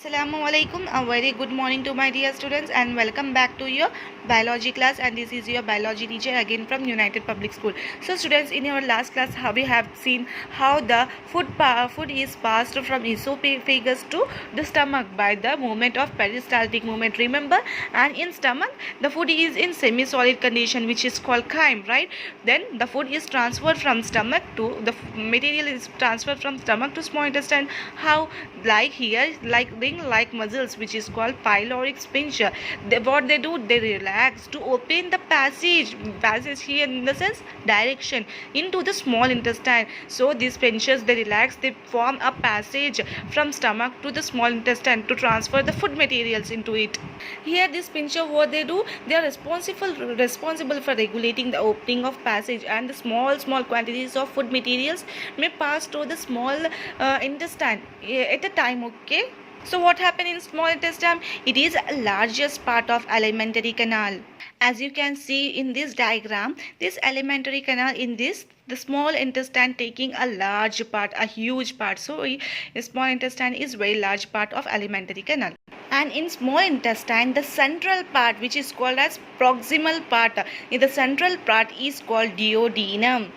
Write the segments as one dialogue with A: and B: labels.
A: Assalamualaikum. A very good morning to my dear students and welcome back to your biology class, and this is your biology teacher again from United Public School. So students, in our last class we have seen how the food is passed from esophagus to the stomach by the movement of peristaltic movement, remember? And in stomach the food is in semi-solid condition, which is called chyme, right? Then the food is transferred from stomach to the material is transferred from stomach to small intestine. How? Like here, like muscles, which is called pyloric sphincter. What they do, they relax to open the passage here in the sense direction into the small intestine. So these sphincters, they relax, they form a passage from stomach to the small intestine to transfer the food materials into it. Here this sphincter, what they do, they are responsible for regulating the opening of passage, and the small quantities of food materials may pass through the small intestine at a time. Okay, so what happened in small intestine? It is the largest part of alimentary canal. As you can see in this diagram, this alimentary canal in this, the small intestine taking a large part, a huge part. So the small intestine is very large part of alimentary canal. And in small intestine, the central part, which is called as proximal part, the central part is called duodenum,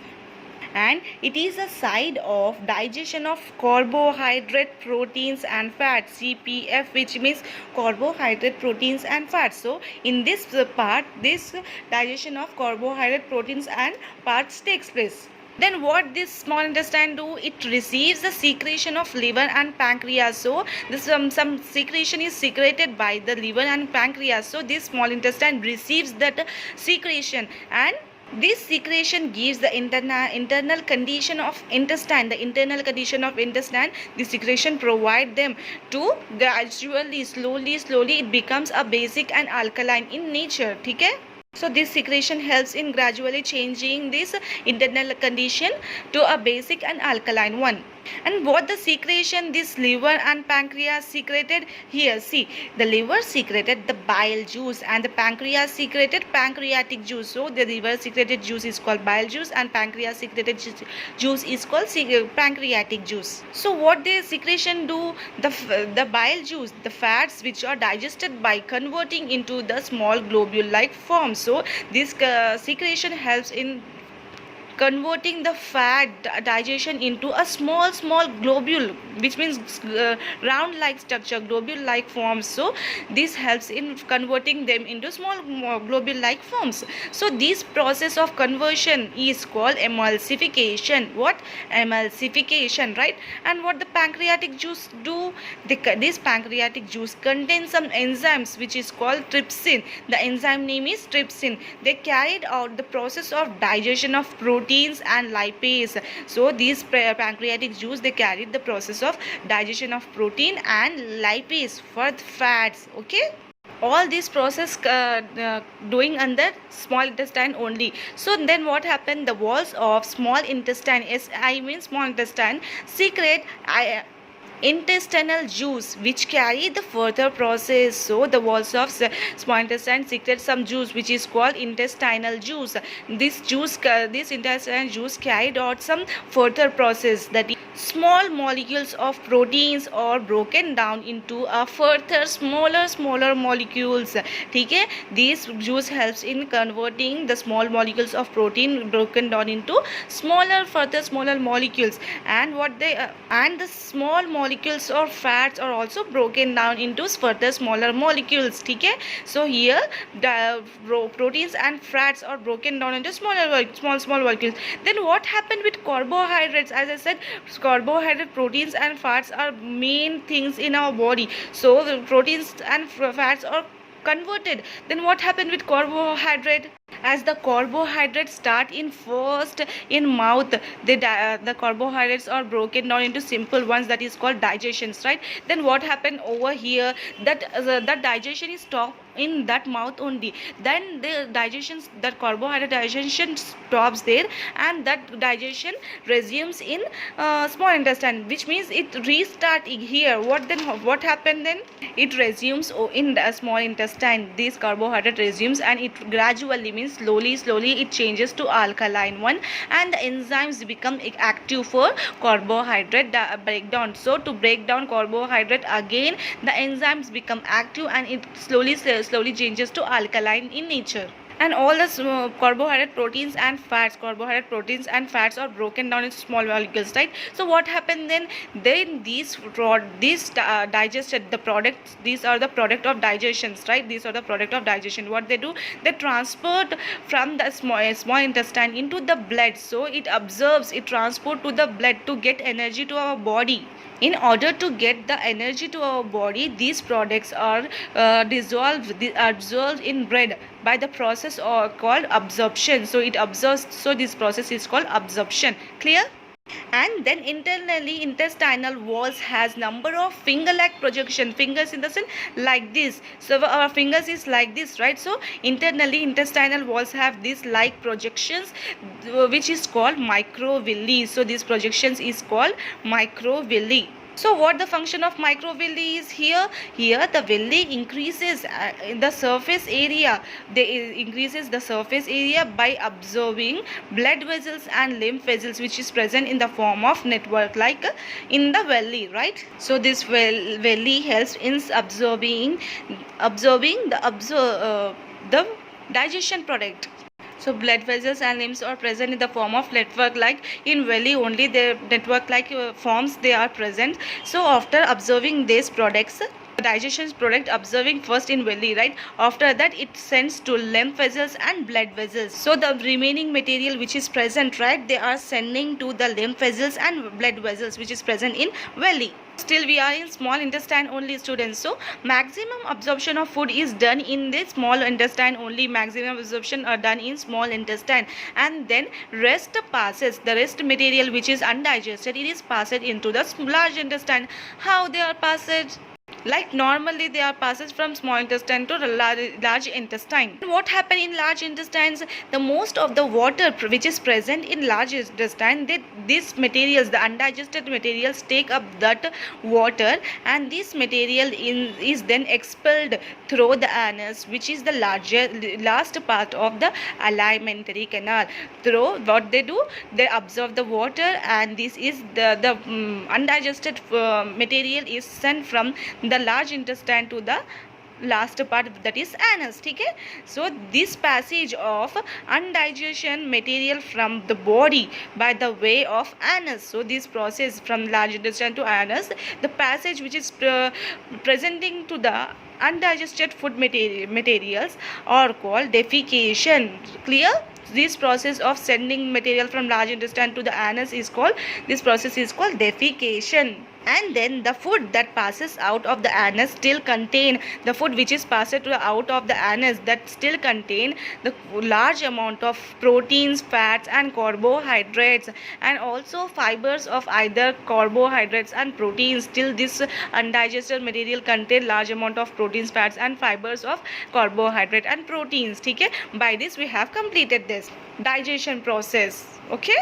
A: and it is a side of digestion of carbohydrate, proteins and fats, CPF, which means carbohydrate, proteins and fats. So in this part, this digestion of carbohydrate, proteins and fats takes place. Then what this small intestine do? It receives the secretion of liver and pancreas. So this some secretion is secreted by the liver and pancreas. So this small intestine receives that secretion, and this secretion gives the internal condition of intestine. The internal condition of intestine, the secretion provide them to gradually, slowly it becomes a basic and alkaline in nature. Okay? So this secretion helps in gradually changing this internal condition to a basic and alkaline one. And what the secretion this liver and pancreas secreted? Here, see, the liver secreted the bile juice and the pancreas secreted pancreatic juice. So the liver secreted juice is called bile juice and pancreas secreted juice is called pancreatic juice. So what the secretion do? The bile juice, the fats which are digested by converting into the small globule like form. So this secretion helps in converting the fat digestion into a small globule, which means round like structure, globule like forms. So this helps in converting them into small globule like forms. So this process of conversion is called emulsification. What? Emulsification, right? And what the pancreatic juice do? This pancreatic juice contains some enzymes which is called trypsin. The enzyme name is trypsin. They carried out the process of digestion of proteins and lipase. So these pancreatic juice, they carried the process of digestion of protein and lipase for fats. Okay, all this process doing under small intestine only. So then what happened? The walls of small intestine, I mean small intestine, secrete intestinal juice which carry the further process. So the walls of small intestine secrete some juice which is called intestinal juice. This intestinal juice carried out some further process, that is, small molecules of proteins are broken down into a further smaller molecules. Okay, this juice helps in converting the small molecules of protein broken down into further smaller molecules, and what they and the small molecules or fats are also broken down into further smaller molecules. Okay, so here the proteins and fats are broken down into small molecules. Then what happened with carbohydrates? As I said, carbohydrate, proteins and fats are main things in our body. So the proteins and fats are converted. Then what happened with carbohydrate? As the carbohydrates start in first in mouth, the carbohydrates are broken down into simple ones, that is called digestions, right? Then what happened over here? That digestion is stopped in that mouth only. Then the carbohydrate digestion stops there, and that digestion resumes in small intestine, which means it restart here. What happened then? It resumes in the small intestine. This carbohydrate resumes and it gradually, means slowly it changes to alkaline one, and the enzymes become active for carbohydrate breakdown. So to break down carbohydrate again, the enzymes become active and it slowly changes to alkaline in nature. And all the carbohydrate proteins and fats are broken down into small molecules, right? So what happened then these digested the products, these are the product of digestions, right? These are the product of digestion. What they do, they transport from the small intestine into the blood. So it transport to the blood to get energy to our body. In order to get the energy to our body, these products are absorbed in blood by the process called absorption. So it absorbs, so this process is called absorption. Clear? And then internally, intestinal walls has number of finger-like projection. Fingers in the sense like this. So our fingers is like this, right? So internally, intestinal walls have these like projections, which is called microvilli. So these projections is called microvilli. So what the function of microvilli is here? Here the villi increases the surface area. They increases the surface area by absorbing blood vessels and lymph vessels, which is present in the form of network like in the villi, right? So this villi helps in absorbing the digestion product. So blood vessels and limbs are present in the form of network like in villi only. The network like forms they are present. So after observing these products, digestion product observing first in villi, right? After that it sends to lymph vessels and blood vessels. So the remaining material which is present, right, they are sending to the lymph vessels and blood vessels which is present in villi. Still we are in small intestine only, students. So maximum absorption of food is done in the small intestine only. Maximum absorption are done in small intestine, and then rest passes, the rest material which is undigested, it is passed into the large intestine. How they are passed? Like normally they are passes from small intestine to large intestine. What happen in large intestines? The most of the water which is present in large intestine, these materials, the undigested materials, take up that water, and this material is then expelled through the anus, which is the last part of the alimentary canal. Through what they do, they absorb the water, and this is the undigested material is sent from the large intestine to the last part, that is anus. Okay, so this passage of undigestion material from the body by the way of anus, so this process from large intestine to anus, the passage which is presenting to the undigested food materials are called defecation. Clear? This process of sending material from large intestine to the anus is called, this process is called defecation. And then the food that passes out of the anus still contain, the food which is passed out of the anus, that still contain the large amount of proteins, fats and carbohydrates, and also fibers of either carbohydrates and proteins. Still this undigested material contain large amount of proteins, fats and fibers of carbohydrate and proteins. Okay, by this we have completed this digestion process. Okay,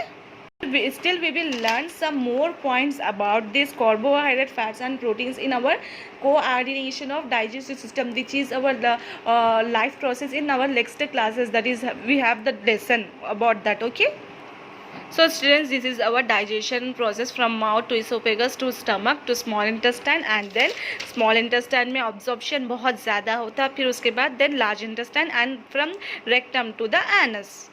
A: still we will learn some more points about this carbohydrate, fats and proteins in our coordination of digestive system, which is our life process in our next classes. That is, we have the lesson about that. Okay, so students, this is our digestion process from mouth to esophagus to stomach to small intestine, and then small intestine में absorption बहुत ज़्यादा होता है, फिर उसके बाद then large intestine, and from rectum to the anus.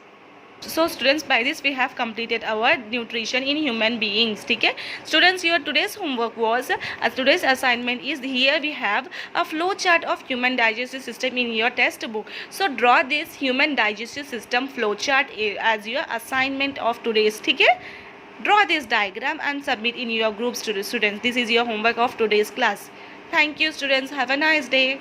A: So students, by this we have completed our nutrition in human beings. Okay students, your today's homework was, today's assignment is, here we have a flow chart of human digestive system in your test book. So draw this human digestive system flow chart as your assignment of today's. Okay, draw this diagram and submit in your groups to the students. This is your homework of today's class. Thank you students, have a nice day.